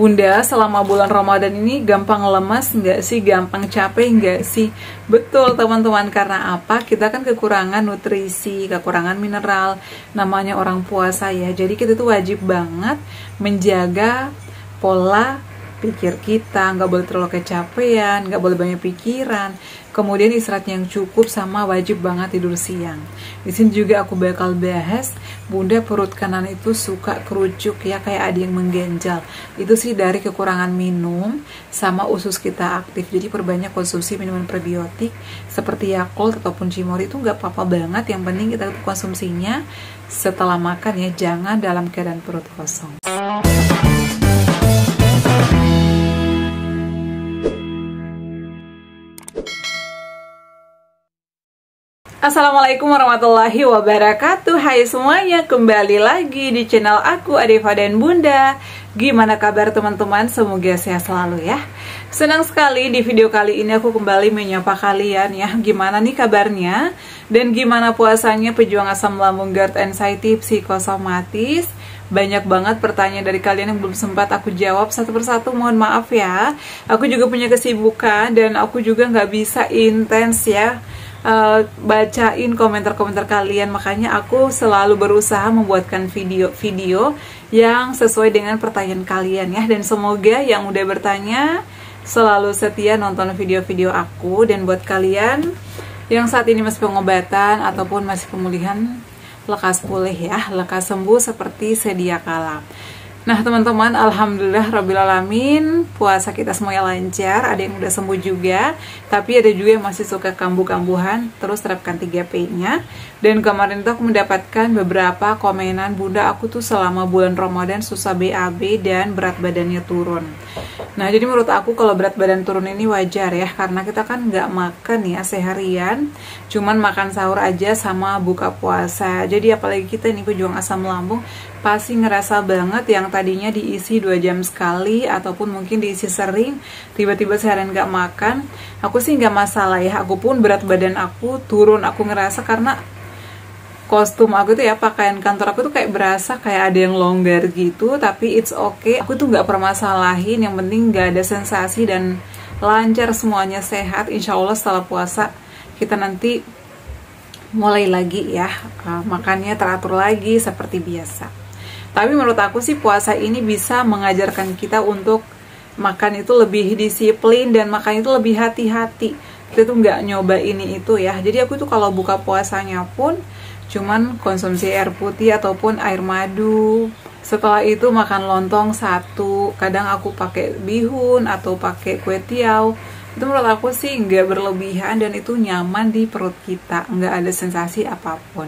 Bunda, selama bulan Ramadan ini gampang lemas nggak sih? Gampang capek nggak sih? Betul teman-teman, karena apa? Kita kan kekurangan nutrisi, kekurangan mineral, namanya orang puasa ya. Jadi kita tuh wajib banget menjaga pola pikir kita, nggak boleh terlalu kecapean, nggak boleh banyak pikiran, kemudian istirahat yang cukup, sama wajib banget tidur siang. Di sini juga aku bakal bahas, Bunda, perut kanan itu suka kerucuk ya, kayak ada yang mengganjal. Itu sih dari kekurangan minum sama usus kita aktif. Jadi perbanyak konsumsi minuman prebiotik seperti Yakult ataupun Cimory, itu nggak apa-apa banget. Yang penting kita konsumsinya setelah makan ya, jangan dalam keadaan perut kosong. Assalamualaikum warahmatullahi wabarakatuh. Hai semuanya, kembali lagi di channel aku, Adeva dan Bunda. Gimana kabar teman-teman? Semoga sehat selalu ya. Senang sekali di video kali ini aku kembali menyapa kalian ya. Gimana nih kabarnya? Dan gimana puasanya pejuang asam lambung, GERD, anxiety, psikosomatis? Banyak banget pertanyaan dari kalian yang belum sempat aku jawab satu persatu, mohon maaf ya. Aku juga punya kesibukan dan aku juga nggak bisa intens ya bacain komentar-komentar kalian. Makanya aku selalu berusaha membuatkan video-video yang sesuai dengan pertanyaan kalian ya. Dan semoga yang udah bertanya selalu setia nonton video-video aku. Dan buat kalian yang saat ini masih pengobatan ataupun masih pemulihan, lekas pulih ya, lekas sembuh seperti sedia kala. Nah teman-teman, alhamdulillah rabbil alamin, puasa kita semuanya lancar. Ada yang udah sembuh juga, tapi ada juga yang masih suka kambuh-kambuhan. Terus terapkan 3P nya. Dan kemarin tuh aku mendapatkan beberapa komenan, Bunda, aku tuh selama bulan Ramadan susah BAB dan berat badannya turun. Nah jadi menurut aku kalau berat badan turun ini wajar ya, karena kita kan nggak makan ya seharian, cuman makan sahur aja sama buka puasa. Jadi apalagi kita ini pejuang asam lambung, pasti ngerasa banget yang tadinya diisi 2 jam sekali ataupun mungkin diisi sering, tiba-tiba seharian nggak makan. Aku sih nggak masalah ya, aku pun berat badan aku turun, aku ngerasa karena kostum aku tuh ya, pakaian kantor aku tuh kayak berasa kayak ada yang longgar gitu, tapi it's okay, aku tuh nggak permasalahin, yang penting nggak ada sensasi dan lancar semuanya, sehat. Insya Allah setelah puasa kita nanti mulai lagi ya, makannya teratur lagi seperti biasa. Tapi menurut aku sih puasa ini bisa mengajarkan kita untuk makan itu lebih disiplin dan makan itu lebih hati-hati. Kita tuh nggak nyoba ini itu ya. Jadi aku tuh kalau buka puasanya pun cuman konsumsi air putih ataupun air madu. Setelah itu makan lontong 1. Kadang aku pakai bihun atau pakai kue tiaw. Itu menurut aku sih nggak berlebihan dan itu nyaman di perut kita, nggak ada sensasi apapun.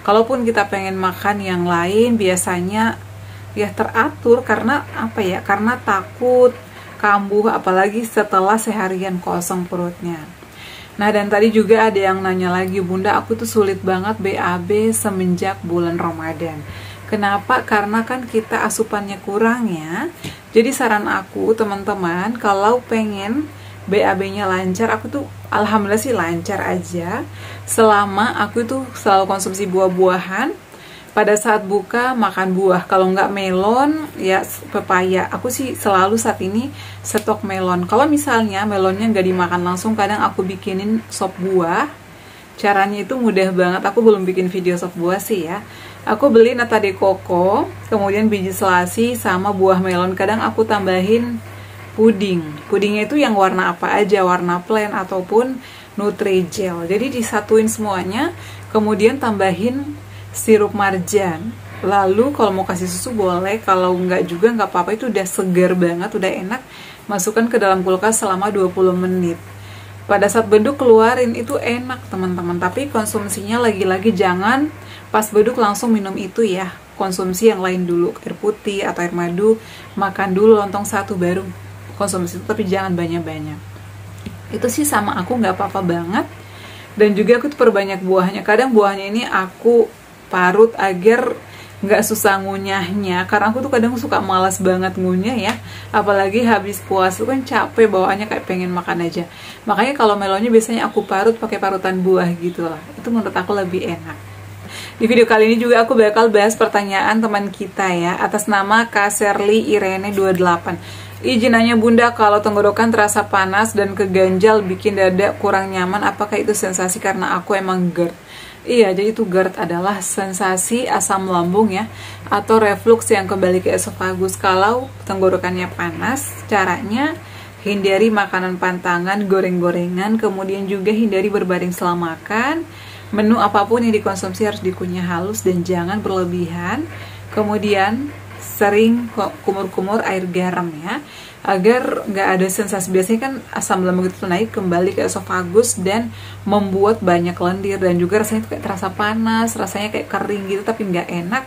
Kalaupun kita pengen makan yang lain, biasanya ya teratur, karena apa ya, karena takut kambuh apalagi setelah seharian kosong perutnya. Nah dan tadi juga ada yang nanya lagi, Bunda, aku tuh sulit banget BAB semenjak bulan Ramadan. Kenapa? Karena kan kita asupannya kurang ya. Jadi saran aku teman-teman, kalau pengen BAB-nya lancar, aku tuh alhamdulillah sih lancar aja. Selama aku tuh selalu konsumsi buah-buahan. Pada saat buka makan buah, kalau nggak melon ya pepaya. Aku sih selalu saat ini stok melon. Kalau misalnya melonnya nggak dimakan langsung, kadang aku bikinin sop buah. Caranya itu mudah banget. Aku belum bikin video sop buah sih ya. Aku beli nata de coco, kemudian biji selasi sama buah melon. Kadang aku tambahin puding. Pudingnya itu yang warna apa aja, warna plain ataupun Nutri-Gel. Jadi disatuin semuanya, kemudian tambahin sirup marjan. Lalu kalau mau kasih susu boleh, kalau enggak juga enggak apa-apa, itu udah segar banget, udah enak. Masukkan ke dalam kulkas selama 20 menit. Pada saat beduk keluarin, itu enak teman-teman. Tapi konsumsinya lagi-lagi jangan pas beduk langsung minum itu ya. Konsumsi yang lain dulu, air putih atau air madu, makan dulu lontong 1 baru konsumsi itu, tapi jangan banyak-banyak. Itu sih sama aku nggak apa-apa banget. Dan juga aku tuh perbanyak buahnya. Kadang buahnya ini aku parut agar nggak susah ngunyahnya, karena aku tuh kadang suka malas banget ngunyah ya, apalagi habis puasa kan capek bawaannya, kayak pengen makan aja. Makanya kalau melonnya biasanya aku parut pakai parutan buah gitu lah, itu menurut aku lebih enak. Di video kali ini juga aku bakal bahas pertanyaan teman kita ya, atas nama Kak Serly Irene 28. Izin nanya bunda, kalau tenggorokan terasa panas dan keganjal bikin dada kurang nyaman, apakah itu sensasi karena aku emang GERD? Iya, jadi itu GERD adalah sensasi asam lambung ya, atau reflux yang kembali ke esofagus. Kalau tenggorokannya panas, caranya hindari makanan pantangan, goreng-gorengan, kemudian juga hindari berbaring setelah makan. Menu apapun yang dikonsumsi harus dikunyah halus dan jangan berlebihan. Kemudian sering kumur-kumur air garam ya, agar nggak ada sensasi. Biasanya kan asam lambung itu naik kembali ke esofagus dan membuat banyak lendir, dan juga rasanya itu kayak terasa panas, rasanya kayak kering gitu tapi nggak enak.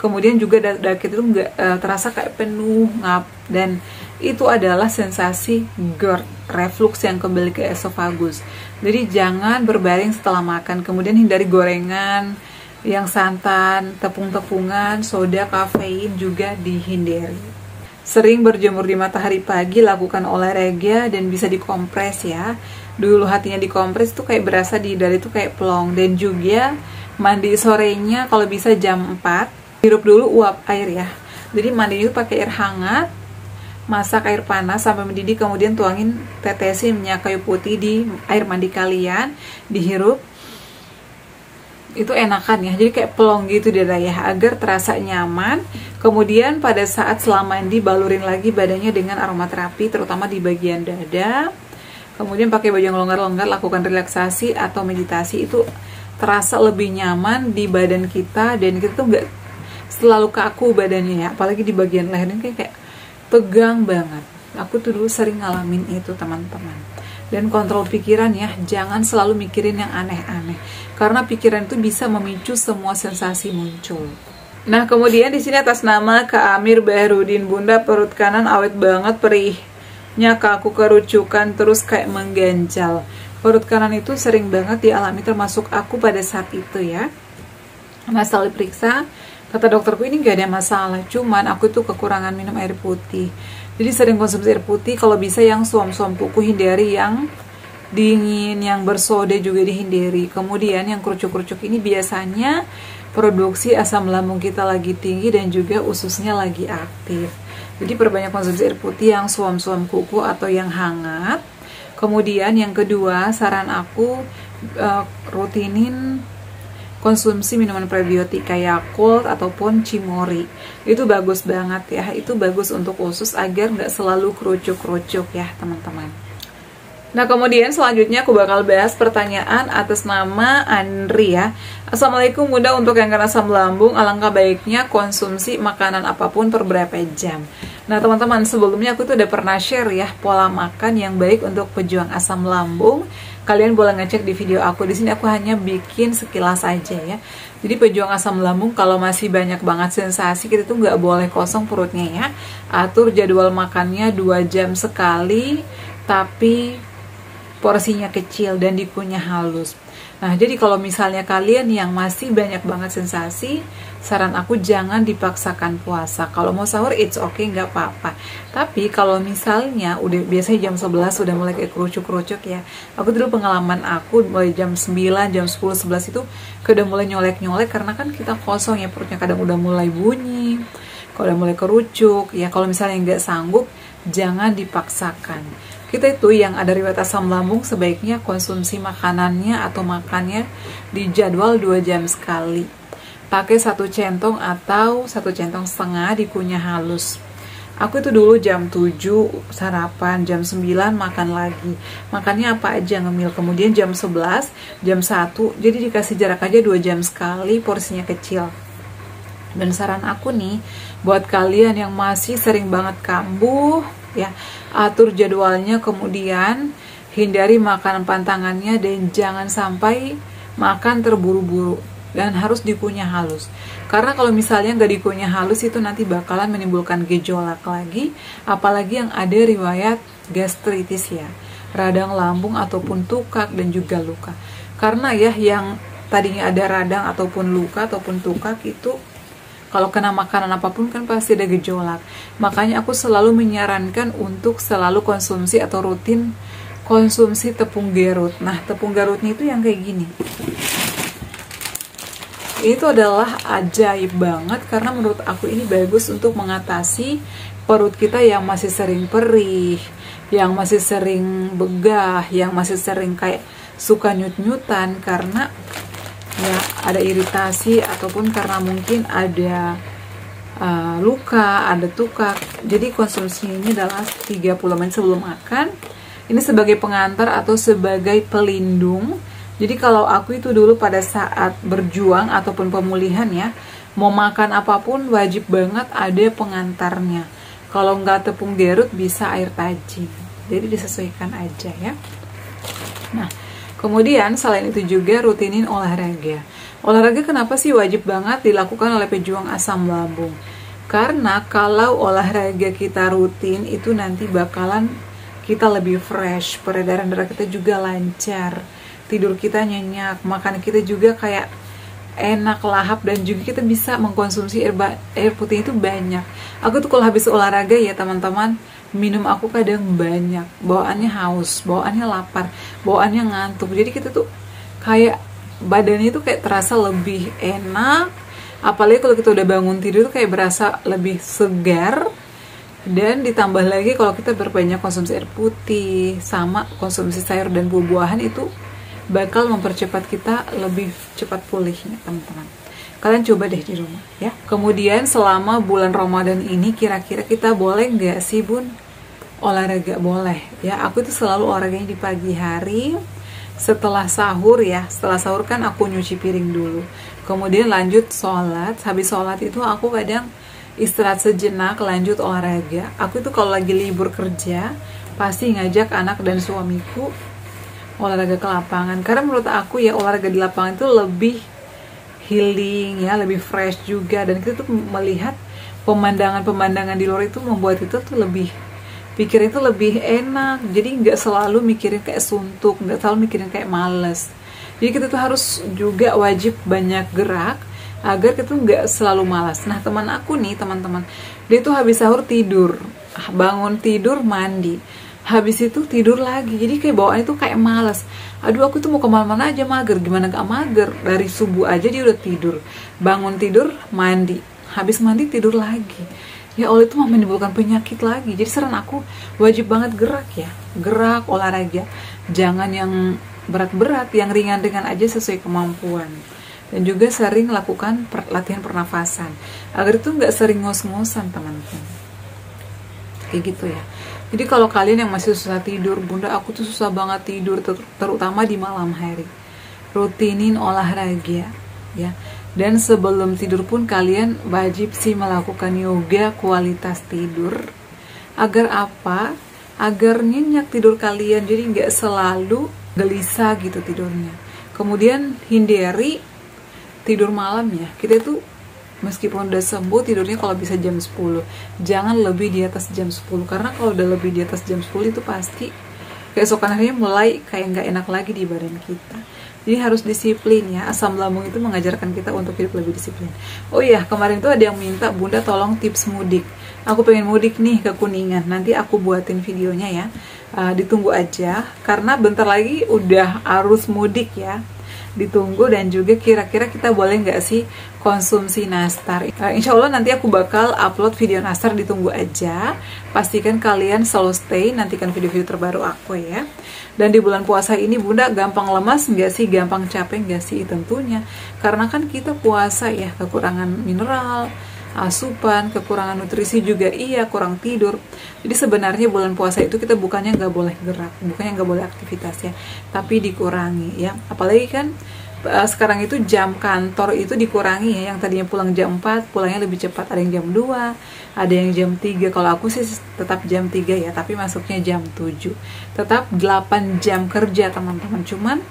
Kemudian juga dada kita itu nggak terasa kayak penuh, ngap, dan itu adalah sensasi GERD, reflux yang kembali ke esofagus. Jadi jangan berbaring setelah makan. Kemudian hindari gorengan yang santan, tepung-tepungan, soda, kafein juga dihindari. Sering berjemur di matahari pagi, lakukan olahraga dan bisa dikompres ya. Dulu hatinya dikompres tuh kayak berasa di dada itu kayak plong. Dan juga mandi sorenya kalau bisa jam 4. Hirup dulu uap air ya. Jadi mandi itu pakai air hangat, masak air panas sampai mendidih, kemudian tuangin tetesin minyak kayu putih di air mandi kalian, dihirup. Itu enakan ya, jadi kayak pelong gitu dada ya, agar terasa nyaman. Kemudian pada saat setelah mandi, balurin lagi badannya dengan aromaterapi, terutama di bagian dada. Kemudian pakai baju yang longgar-longgar, lakukan relaksasi atau meditasi, itu terasa lebih nyaman di badan kita, dan kita tuh nggak selalu kaku badannya ya, apalagi di bagian leher ini kayak tegang banget. Aku tuh dulu sering ngalamin itu teman-teman. Dan kontrol pikiran ya, jangan selalu mikirin yang aneh-aneh, karena pikiran itu bisa memicu semua sensasi muncul. Nah, kemudian di sini atas nama Kak Amir Bahrudin, bunda perut kanan awet banget, perihnya kaku, kerucukan, terus kayak mengganjal. Perut kanan itu sering banget dialami, termasuk aku pada saat itu ya. Nah, setelah diperiksa, kata dokterku ini gak ada masalah, cuman aku tuh kekurangan minum air putih. Jadi sering konsumsi air putih, kalau bisa yang suam-suam kuku hindari, yang dingin, yang bersoda juga dihindari. Kemudian yang kerucuk-kerucuk ini biasanya produksi asam lambung kita lagi tinggi dan juga ususnya lagi aktif. Jadi perbanyak konsumsi air putih yang suam-suam kuku atau yang hangat. Kemudian yang kedua, saran aku rutinin konsumsi minuman prebiotik kayak Yakult ataupun Cimori. Itu bagus banget ya, itu bagus untuk usus agar nggak selalu kerucuk-kerucuk ya teman-teman. Nah, kemudian selanjutnya aku bakal bahas pertanyaan atas nama Andri ya. Assalamualaikum bunda, untuk yang kena asam lambung, alangkah baiknya konsumsi makanan apapun per berapa jam? Nah teman-teman, sebelumnya aku tuh udah pernah share ya pola makan yang baik untuk pejuang asam lambung. Kalian boleh ngecek di video aku. Di sini aku hanya bikin sekilas aja ya. Jadi pejuang asam lambung, kalau masih banyak banget sensasi, kita tuh nggak boleh kosong perutnya ya. Atur jadwal makannya 2 jam sekali, tapi porsinya kecil dan dikunyah halus. Nah, jadi kalau misalnya kalian yang masih banyak banget sensasi, saran aku jangan dipaksakan puasa. Kalau mau sahur, it's okay, nggak apa-apa. Tapi kalau misalnya udah biasanya jam 11 udah mulai kayak kerucuk-kerucuk ya. Aku dulu pengalaman aku mulai jam 9, jam 10, 11 itu udah mulai nyolek-nyolek, karena kan kita kosong ya perutnya, kadang udah mulai bunyi, kalau udah mulai kerucuk ya. Kalau misalnya nggak sanggup, jangan dipaksakan. Kita itu yang ada riwayat asam lambung sebaiknya konsumsi makanannya atau makannya di jadwal 2 jam sekali. Pakai 1 centong atau 1 centong setengah, dikunyah halus. Aku itu dulu jam 7 sarapan, jam 9 makan lagi. Makannya apa aja, ngemil. Kemudian jam 11, jam 1, jadi dikasih jarak aja 2 jam sekali, porsinya kecil. Dan saran aku nih, buat kalian yang masih sering banget kambuh ya, atur jadwalnya, kemudian hindari makanan pantangannya, dan jangan sampai makan terburu-buru, dan harus dikunyah halus. Karena kalau misalnya nggak dikunyah halus, itu nanti bakalan menimbulkan gejolak lagi, apalagi yang ada riwayat gastritis ya, radang lambung ataupun tukak dan juga luka. Karena ya yang tadinya ada radang ataupun luka ataupun tukak itu, kalau kena makanan apapun kan pasti ada gejolak. Makanya aku selalu menyarankan untuk selalu konsumsi atau rutin konsumsi tepung Garut. Nah, tepung Garutnya itu yang kayak gini. Ini tuh adalah ajaib banget karena menurut aku ini bagus untuk mengatasi perut kita yang masih sering perih, yang masih sering begah, yang masih sering kayak suka nyut-nyutan karena ya ada iritasi ataupun karena mungkin ada luka, ada tukak. Jadi konsumsi ini adalah 30 menit sebelum makan. Ini sebagai pengantar atau sebagai pelindung. Jadi kalau aku itu dulu pada saat berjuang ataupun pemulihan ya, mau makan apapun wajib banget ada pengantarnya. Kalau nggak tepung gerut bisa air tajin. Jadi disesuaikan aja ya. Nah, kemudian selain itu juga rutinin olahraga. Olahraga kenapa sih wajib banget dilakukan oleh pejuang asam lambung? Karena kalau olahraga kita rutin itu nanti bakalan kita lebih fresh, peredaran darah kita juga lancar, tidur kita nyenyak, makan kita juga kayak enak, lahap, dan juga kita bisa mengkonsumsi air putih itu banyak. Aku tuh kalau habis olahraga ya teman-teman, minum aku kadang banyak, bawaannya haus, bawaannya lapar, bawaannya ngantuk. Jadi kita tuh kayak badannya itu kayak terasa lebih enak, apalagi kalau kita udah bangun tidur tuh kayak berasa lebih segar. Dan ditambah lagi kalau kita berbanyak konsumsi air putih sama konsumsi sayur dan buah-buahan itu bakal mempercepat kita lebih cepat pulihnya teman-teman. Kalian coba deh di rumah ya. Kemudian selama bulan Ramadan ini kira-kira kita boleh nggak sih bun olahraga? Boleh ya. Aku itu selalu olahraganya di pagi hari setelah sahur ya. Setelah sahur kan aku nyuci piring dulu, kemudian lanjut sholat. Habis sholat itu aku kadang istirahat sejenak, lanjut olahraga. Aku itu kalau lagi libur kerja pasti ngajak anak dan suamiku olahraga ke lapangan, karena menurut aku ya olahraga di lapangan itu lebih healing ya, lebih fresh juga, dan kita tuh melihat pemandangan-pemandangan di luar itu membuat kita tuh lebih pikir itu lebih enak. Jadi nggak selalu mikirin kayak suntuk, nggak selalu mikirin kayak males. Jadi kita tuh harus juga wajib banyak gerak agar kita nggak selalu malas. Nah teman aku nih teman-teman, dia tuh habis sahur tidur, bangun tidur mandi, habis itu tidur lagi. Jadi kayak bawaannya tuh kayak malas. Aduh aku tuh mau kemana-mana aja mager. Gimana gak mager? Dari subuh aja dia udah tidur, bangun tidur mandi, habis mandi tidur lagi. Ya Allah, itu mah menimbulkan penyakit lagi. Jadi saran aku wajib banget gerak ya, gerak, olahraga. Jangan yang berat-berat, yang ringan-ringan aja sesuai kemampuan. Dan juga sering lakukan latihan pernafasan agar itu nggak sering ngos-ngosan teman-teman. Kayak gitu ya. Jadi kalau kalian yang masih susah tidur, bunda aku tuh susah banget tidur, terutama di malam hari, rutinin olahraga ya. Dan sebelum tidur pun kalian wajib sih melakukan yoga kualitas tidur. Agar apa? Agar nyenyak tidur kalian, jadi nggak selalu gelisah gitu tidurnya. Kemudian hindari tidur malam ya. Kita itu meskipun udah sembuh tidurnya kalau bisa jam 10, jangan lebih di atas jam 10, karena kalau udah lebih di atas jam 10 itu pasti keesokan harinya mulai kayak nggak enak lagi di badan kita. Jadi harus disiplin ya. Asam lambung itu mengajarkan kita untuk hidup lebih disiplin. Oh iya, kemarin tuh ada yang minta bunda tolong tips mudik. Aku pengen mudik nih ke Kuningan, nanti aku buatin videonya ya. Ditunggu aja karena bentar lagi udah arus mudik ya. Ditunggu. Dan juga kira-kira kita boleh nggak sih konsumsi nastar. Insya Allah nanti aku bakal upload video nastar, ditunggu aja. Pastikan kalian selalu stay, nantikan video-video terbaru aku ya. Dan di bulan puasa ini bunda gampang lemas nggak sih, gampang capek nggak sih? Tentunya, karena kan kita puasa ya, kekurangan mineral, asupan, kekurangan nutrisi juga iya, kurang tidur. Jadi sebenarnya bulan puasa itu kita bukannya nggak boleh gerak, bukannya nggak boleh aktivitas ya, tapi dikurangi ya. Apalagi kan sekarang itu jam kantor itu dikurangi ya, yang tadinya pulang jam 4 pulangnya lebih cepat, ada yang jam 2, ada yang jam 3. Kalau aku sih tetap jam 3 ya, tapi masuknya jam 7. Tetap 8 jam kerja teman-teman, cuman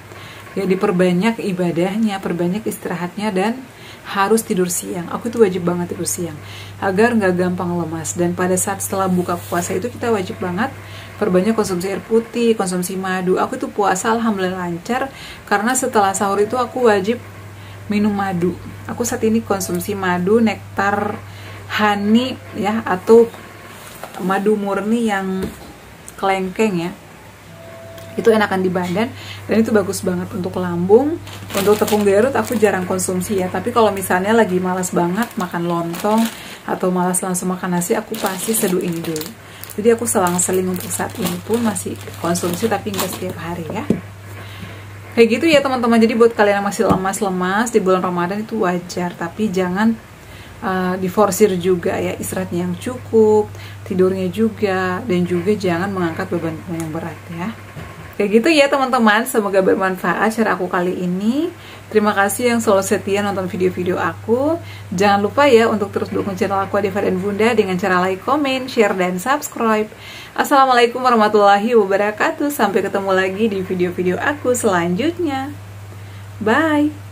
ya diperbanyak ibadahnya, perbanyak istirahatnya, dan harus tidur siang. Aku tuh wajib banget tidur siang agar nggak gampang lemas. Dan pada saat setelah buka puasa itu kita wajib banget perbanyak konsumsi air putih, konsumsi madu. Aku tuh puasa alhamdulillah lancar karena setelah sahur itu aku wajib minum madu. Aku saat ini konsumsi madu nektar honey ya, atau madu murni yang kelengkeng ya. Itu enakan di badan dan itu bagus banget untuk lambung. Untuk tepung Garut aku jarang konsumsi ya, tapi kalau misalnya lagi malas banget makan lontong atau malas langsung makan nasi, aku pasti seduh ini dulu. Jadi aku selang-seling untuk saat ini pun masih konsumsi, tapi nggak setiap hari ya. Kayak gitu ya teman-teman. Jadi buat kalian yang masih lemas-lemas di bulan Ramadan itu wajar, tapi jangan diforsir juga ya, istirahatnya yang cukup, tidurnya juga, dan juga jangan mengangkat beban yang berat ya. Kayak gitu ya teman-teman, semoga bermanfaat cara aku kali ini. Terima kasih yang selalu setia nonton video-video aku. Jangan lupa ya untuk terus dukung channel aku Adifa dan Bunda dengan cara like, komen, share, dan subscribe. Assalamualaikum warahmatullahi wabarakatuh. Sampai ketemu lagi di video-video aku selanjutnya. Bye.